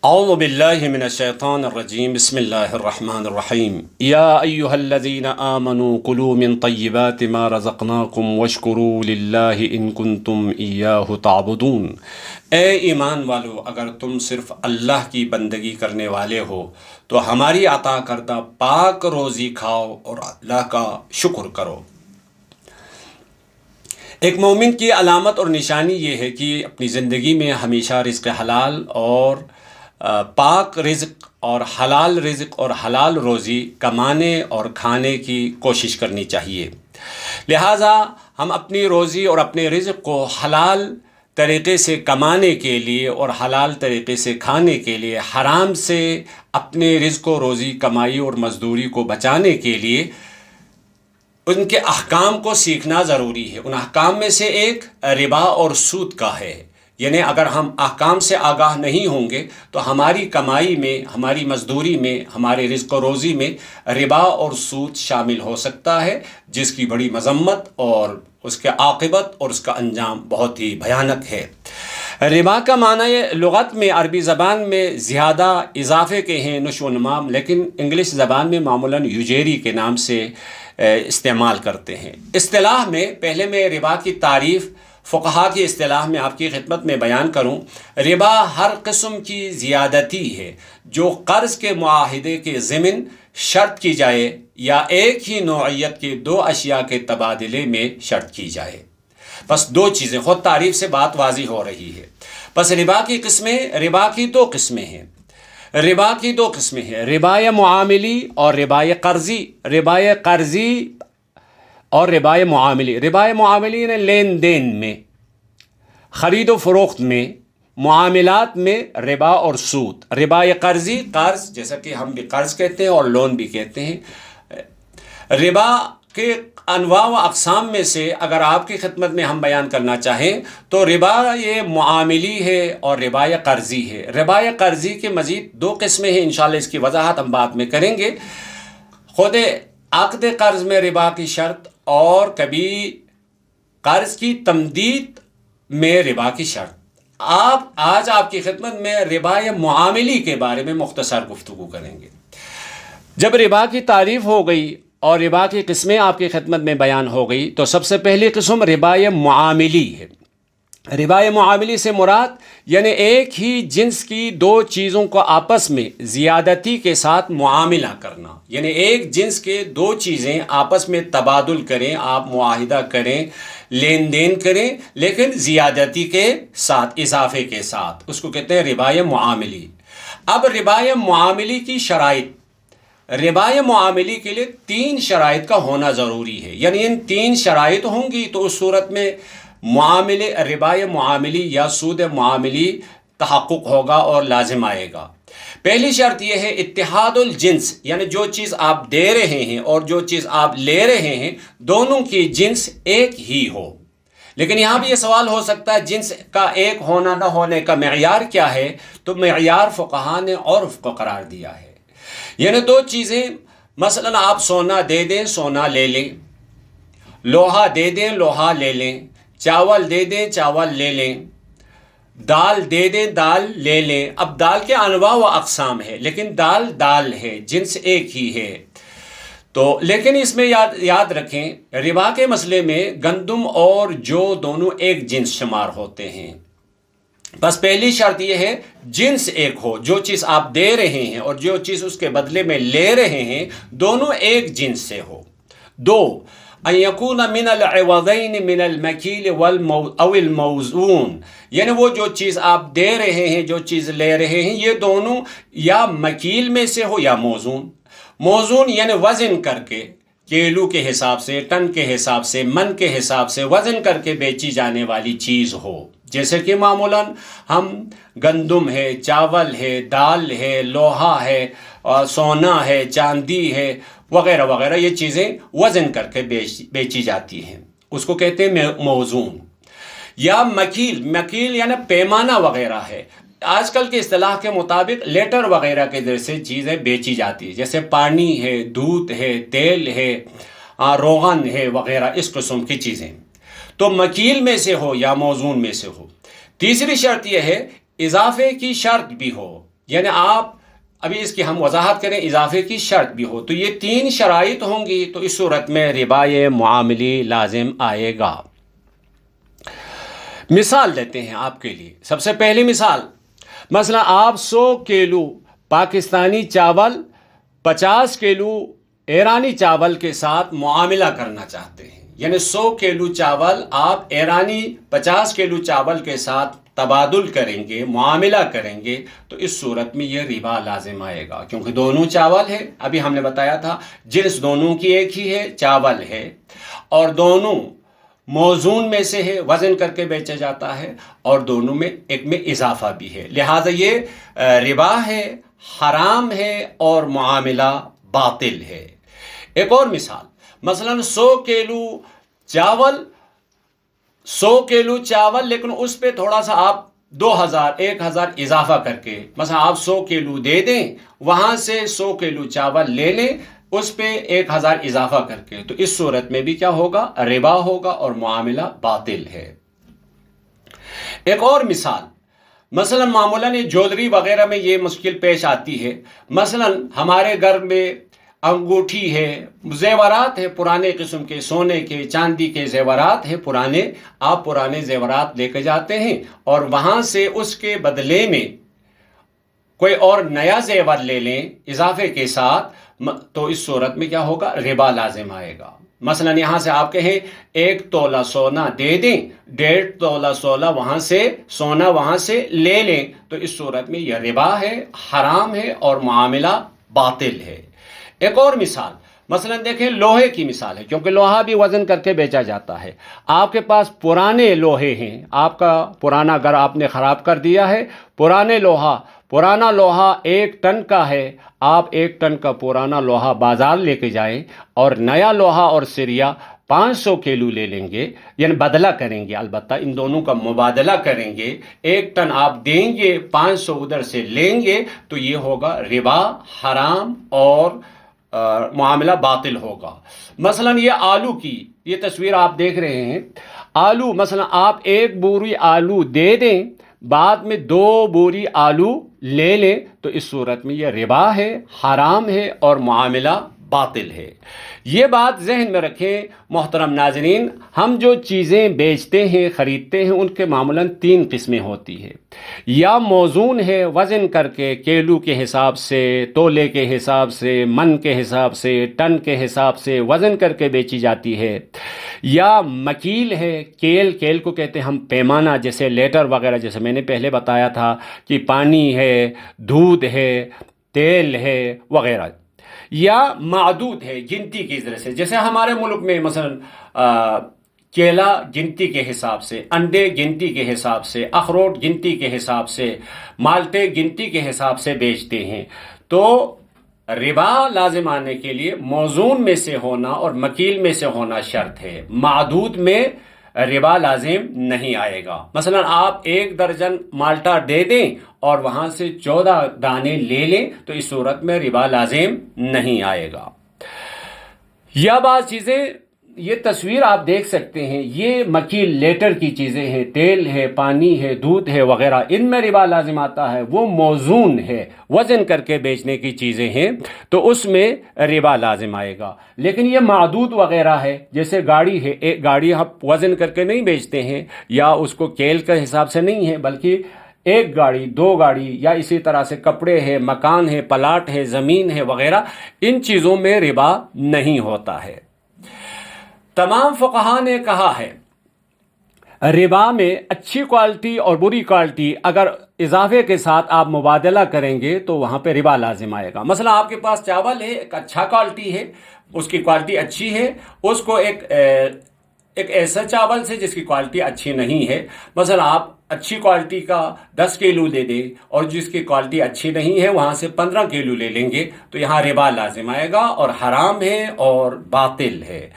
اعوذ باللہ من الشیطان الرجیم بسم اللہ الرحمن الرحیم یا ایہا الذین آمنوا کلوا من طیبات ما رزقناکم واشکروا للہ ان کنتم ایاہ تعبدون۔ اے ایمان والو، اگر تم صرف اللہ کی بندگی کرنے والے ہو تو ہماری عطا کردہ پاک روزی کھاؤ اور اللہ کا شکر کرو۔ ایک مومن کی علامت اور نشانی یہ ہے کہ اپنی زندگی میں ہمیشہ رزق حلال اور پاک رزق اور حلال روزی کمانے اور کھانے کی کوشش کرنی چاہیے۔ لہٰذا ہم اپنی روزی اور اپنے رزق کو حلال طریقے سے کمانے کے لیے اور حلال طریقے سے کھانے کے لیے، حرام سے اپنے رزق و روزی کمائی اور مزدوری کو بچانے کے لیے ان کے احکام کو سیکھنا ضروری ہے۔ ان احکام میں سے ایک ربا اور سود کا ہے، یعنی اگر ہم احکام سے آگاہ نہیں ہوں گے تو ہماری کمائی میں، ہماری مزدوری میں، ہمارے رزق و روزی میں ربا اور سود شامل ہو سکتا ہے، جس کی بڑی مذمت اور اس کے عاقبت اور اس کا انجام بہت ہی بھیانک ہے۔ ربا کا معنی لغت میں عربی زبان میں زیادہ اضافے کے ہیں، نشو و نما، لیکن انگلش زبان میں معمولاً یوجیری کے نام سے استعمال کرتے ہیں۔ اصطلاح میں پہلے میں ربا کی تعریف فقہا کی اصطلاح میں آپ کی خدمت میں بیان کروں۔ ربا ہر قسم کی زیادتی ہے جو قرض کے معاہدے کے ضمن شرط کی جائے یا ایک ہی نوعیت کے دو اشیاء کے تبادلے میں شرط کی جائے۔ بس دو چیزیں، خود تعریف سے بات واضح ہو رہی ہے۔ بس ربا کی دو قسمیں ہیں۔ ربا معاملی اور ربا قرضی۔ ربا معاملی یعنی لین دین میں، خرید و فروخت میں، معاملات میں ربا اور سود۔ ربا قرضی، قرض جیسا کہ ہم بھی قرض کہتے ہیں اور لون بھی کہتے ہیں۔ ربا کے انواع و اقسام میں سے اگر آپ کی خدمت میں ہم بیان کرنا چاہیں تو ربا یہ معاملی ہے اور ربا قرضی ہے۔ ربا قرضی کے مزید دو قسمیں ہیں، انشاءاللہ اس کی وضاحت ہم بعد میں کریں گے۔ خود عقد قرض میں ربا کی شرط اور کبھی قرض کی تمدید میں ربا کی شرط۔ آج آپ کی خدمت میں ربا معاملی کے بارے میں مختصر گفتگو کریں گے۔ جب ربا کی تعریف ہو گئی اور ربا کی قسمیں آپ کی خدمت میں بیان ہو گئی تو سب سے پہلی قسم ربا معاملی ہے۔ ربا معاملی سے مراد یعنی ایک ہی جنس کی دو چیزوں کو آپس میں زیادتی کے ساتھ معاملہ کرنا، یعنی ایک جنس کے دو چیزیں آپس میں تبادل کریں، آپ معاہدہ کریں، لین دین کریں، لیکن زیادتی کے ساتھ، اضافے کے ساتھ، اس کو کہتے ہیں ربا معاملی۔ اب ربا معاملی کی شرائط، ربا معاملی کے لیے 3 شرائط کا ہونا ضروری ہے، یعنی ان 3 شرائط ہوں گی تو اس صورت میں ربا معاملی یا سود معاملی تحقق ہوگا اور لازم آئے گا۔ پہلی شرط یہ ہے اتحاد الجنس، یعنی جو چیز آپ دے رہے ہیں اور جو چیز آپ لے رہے ہیں دونوں کی جنس ایک ہی ہو۔ لیکن یہاں بھی یہ سوال ہو سکتا ہے جنس کا ایک ہونا نہ ہونے کا معیار کیا ہے؟ تو معیار فقہا نے عرف کو قرار دیا ہے، یعنی دو چیزیں، مثلا آپ سونا دے دیں، سونا لے لیں، لوہا دے دیں، لوہا لے لیں، چاول دے دیں، چاول لے لیں، دال دے دیں، دال لے لیں۔ اب دال کے انواع و اقسام ہے، لیکن دال ہے، جنس ایک ہی ہے۔ تو لیکن اس میں یاد رکھیں، ربا کے مسئلے میں گندم اور جو دونوں ایک جنس شمار ہوتے ہیں۔ بس پہلی شرط یہ ہے جنس ایک ہو، جو چیز آپ دے رہے ہیں اور جو چیز اس کے بدلے میں لے رہے ہیں دونوں ایک جنس سے ہو۔ 2 ان یکون من العوضین من المکیل او الموزون، یعنی وہ جو چیز آپ دے رہے ہیں، جو چیز لے رہے ہیں، یہ دونوں یا مکیل میں سے ہو یا موزون یعنی وزن کر کے، کیلو کے حساب سے، ٹن کے حساب سے، من کے حساب سے وزن کر کے بیچی جانے والی چیز ہو۔ جیسے کہ معمولاً ہم گندم ہے، چاول ہے، دال ہے، لوہا ہے، سونا ہے، چاندی ہے، وغیرہ وغیرہ، یہ چیزیں وزن کر کے بیچی جاتی ہیں، اس کو کہتے ہیں موزون۔ یا مکیل یعنی پیمانہ وغیرہ ہے، آج کل کی اصطلاح کے مطابق لیٹر وغیرہ کے جیسے چیزیں بیچی جاتی ہیں، جیسے پانی ہے، دودھ ہے، تیل ہے، روغن ہے، وغیرہ اس قسم کی چیزیں، تو مکیل میں سے ہو یا موزون میں سے ہو۔ تیسری شرط یہ ہے اضافے کی شرط بھی ہو، یعنی آپ ابھی اس کی ہم وضاحت کریں، اضافے کی شرط بھی ہو تو یہ 3 شرائط ہوں گی، تو اس صورت میں ربا معاملی لازم آئے گا۔ مثال دیتے ہیں آپ کے لیے۔ سب سے پہلی مثال، مثلا آپ 100 کلو پاکستانی چاول 50 کلو ایرانی چاول کے ساتھ معاملہ کرنا چاہتے ہیں، یعنی 100 کلو چاول آپ ایرانی 50 کلو چاول کے ساتھ تبادل کریں گے، معاملہ کریں گے، تو اس صورت میں یہ ربا لازم آئے گا، کیونکہ دونوں چاول ہے۔ ابھی ہم نے بتایا تھا جنس دونوں کی ایک ہی ہے، چاول ہے، اور دونوں موزون میں سے ہے، وزن کر کے بیچا جاتا ہے، اور دونوں میں ایک میں اضافہ بھی ہے، لہذا یہ ربا ہے، حرام ہے، اور معاملہ باطل ہے۔ ایک اور مثال، مثلا 100 کلو چاول لیکن اس پہ تھوڑا سا آپ 1000 اضافہ کر کے، مثلا آپ 100 کلو دے دیں، وہاں سے 100 کلو چاول لے لیں، اس پہ 1000 اضافہ کر کے، تو اس صورت میں بھی کیا ہوگا؟ ربا ہوگا، اور معاملہ باطل ہے۔ ایک اور مثال، مثلا معمولاً جویلری وغیرہ میں یہ مشکل پیش آتی ہے، مثلا ہمارے گھر میں انگوٹھی ہے، زیورات ہے پرانے قسم کے، سونے کے چاندی کے زیورات ہے پرانے، آپ پرانے زیورات لے کے جاتے ہیں اور وہاں سے اس کے بدلے میں کوئی اور نیا زیور لے لیں اضافے کے ساتھ، تو اس صورت میں کیا ہوگا؟ ربا لازم آئے گا۔ مثلا یہاں سے آپ کہیں 1 تولہ سونا دے دیں، 1.5 تولہ سونا وہاں سے لے لیں، تو اس صورت میں یہ ربا ہے، حرام ہے، اور معاملہ باطل ہے۔ ایک اور مثال، مثلا دیکھیں لوہے کی مثال ہے، کیونکہ لوہا بھی وزن کر کے بیچا جاتا ہے۔ آپ کے پاس پرانے لوہے ہیں، آپ کا پرانا گھر آپ نے خراب کر دیا ہے، پرانا لوہا 1 ٹن کا ہے، آپ 1 ٹن کا پرانا لوہا بازار لے کے جائیں، اور نیا لوہا اور سریا 500 کلو لے لیں گے، یعنی بدلہ کریں گے، البتہ ان دونوں کا مبادلہ کریں گے، 1 ٹن آپ دیں گے، 500 ادھر سے لیں گے، تو یہ ہوگا ربا، حرام، اور معاملہ باطل ہوگا۔ مثلا یہ آلو کی یہ تصویر آپ دیکھ رہے ہیں، آلو مثلا آپ 1 بوری آلو دے دیں، بعد میں 2 بوری آلو لے لیں، تو اس صورت میں یہ ربا ہے، حرام ہے، اور معاملہ باطل ہے۔ یہ بات ذہن میں رکھیں محترم ناظرین، ہم جو چیزیں بیچتے ہیں، خریدتے ہیں، ان کے معمولاً 3 قسمیں ہوتی ہے، یا موزون ہے، وزن کر کے کیلو کے حساب سے، تولے کے حساب سے، من کے حساب سے، ٹن کے حساب سے وزن کر کے بیچی جاتی ہے، یا مکیل ہے، کیل کو کہتے ہیں ہم پیمانہ، جیسے لیٹر وغیرہ، جیسے میں نے پہلے بتایا تھا کہ پانی ہے، دودھ ہے، تیل ہے وغیرہ، یا معدود ہے، گنتی کی طرح سے، جیسے ہمارے ملک میں مثلا کیلا گنتی کے حساب سے، انڈے گنتی کے حساب سے، اخروٹ گنتی کے حساب سے، مالٹے گنتی کے حساب سے بیچتے ہیں، تو ربا لازم آنے کے لیے موزون میں سے ہونا اور مکیل میں سے ہونا شرط ہے، معدود میں ربا لازم نہیں آئے گا۔ مثلا آپ 1 درجن مالٹا دے دیں اور وہاں سے 14 دانے لے لیں، تو اس صورت میں ربا لازم نہیں آئے گا۔ یا بعض چیزیں، یہ تصویر آپ دیکھ سکتے ہیں، یہ مکیل لیٹر کی چیزیں ہیں، تیل ہے، پانی ہے، دودھ ہے وغیرہ، ان میں ربا لازم آتا ہے، وہ موزون ہے، وزن کر کے بیچنے کی چیزیں ہیں، تو اس میں ربا لازم آئے گا۔ لیکن یہ معدود وغیرہ ہے، جیسے گاڑی ہے، ایک گاڑی آپ وزن کر کے نہیں بیچتے ہیں، یا اس کو کیل کے حساب سے نہیں ہے، بلکہ 1 گاڑی، 2 گاڑی، یا اسی طرح سے کپڑے ہے، مکان ہے، پلاٹ ہے، زمین ہے وغیرہ، ان چیزوں میں ربا نہیں ہوتا ہے۔ تمام فقہا نے کہا ہے ربا میں اچھی کوالٹی اور بری کوالٹی اگر اضافے کے ساتھ آپ مبادلہ کریں گے تو وہاں پہ ربا لازم آئے گا۔ مثلا آپ کے پاس چاول ہے، ایک اچھا کوالٹی ہے، اس کی کوالٹی اچھی ہے، اس کو ایک ایسا چاول سے جس کی کوالٹی اچھی نہیں ہے، مثلا آپ اچھی کوالٹی کا 10 کلو دے دیں، اور جس کی کوالٹی اچھی نہیں ہے وہاں سے 15 کلو لے لیں گے، تو یہاں ربا لازم آئے گا، اور حرام ہے، اور باطل ہے۔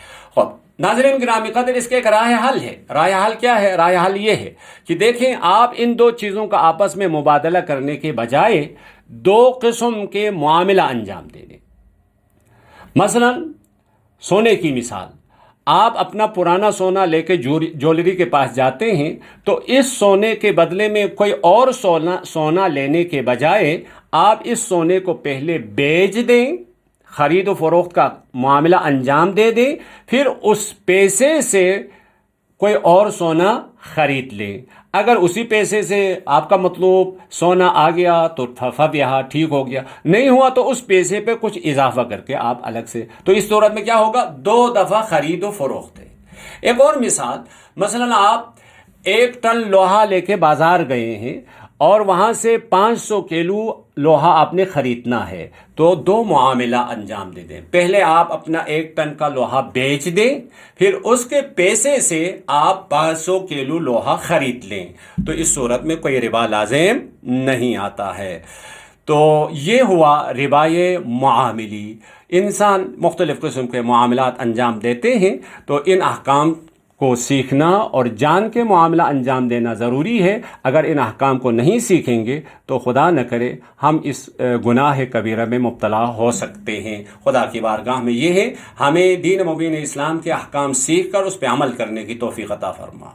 ناظرین گرامی قدر، اس کے ایک راہ حل ہے۔ راہ حل کیا ہے؟ راہ حل یہ ہے کہ دیکھیں، آپ ان 2 چیزوں کا آپس میں مبادلہ کرنے کے بجائے 2 قسم کے معاملہ انجام دے دیں۔ مثلا سونے کی مثال، آپ اپنا پرانا سونا لے کے جویلری کے پاس جاتے ہیں تو اس سونے کے بدلے میں کوئی اور سونا لینے کے بجائے آپ اس سونے کو پہلے بیچ دیں، خرید و فروخت کا معاملہ انجام دے دیں، پھر اس پیسے سے کوئی اور سونا خرید لیں۔ اگر اسی پیسے سے آپ کا مطلوب سونا آ گیا تو یہاں ٹھیک ہو گیا، نہیں ہوا تو اس پیسے پہ کچھ اضافہ کر کے آپ الگ سے، تو اس صورت میں کیا ہوگا؟ 2 دفعہ خرید و فروخت ہے۔ ایک اور مثال، مثلا آپ 1 ٹن لوہا لے کے بازار گئے ہیں اور وہاں سے 500 کلو لوہا آپ نے خریدنا ہے، تو 2 معاملہ انجام دے دیں۔ پہلے آپ اپنا 1 ٹن کا لوہا بیچ دیں، پھر اس کے پیسے سے آپ 500 کلو لوہا خرید لیں، تو اس صورت میں کوئی ربا لازم نہیں آتا ہے۔ تو یہ ہوا ربائے معاملی۔ انسان مختلف قسم کے معاملات انجام دیتے ہیں، تو ان احکام کو سیکھنا اور جان کے معاملہ انجام دینا ضروری ہے۔ اگر ان احکام کو نہیں سیکھیں گے تو خدا نہ کرے ہم اس گناہ کبیرہ میں مبتلا ہو سکتے ہیں۔ خدا کی بارگاہ میں یہ ہے ہمیں دین مبین اسلام کے احکام سیکھ کر اس پہ عمل کرنے کی توفیق عطا فرما۔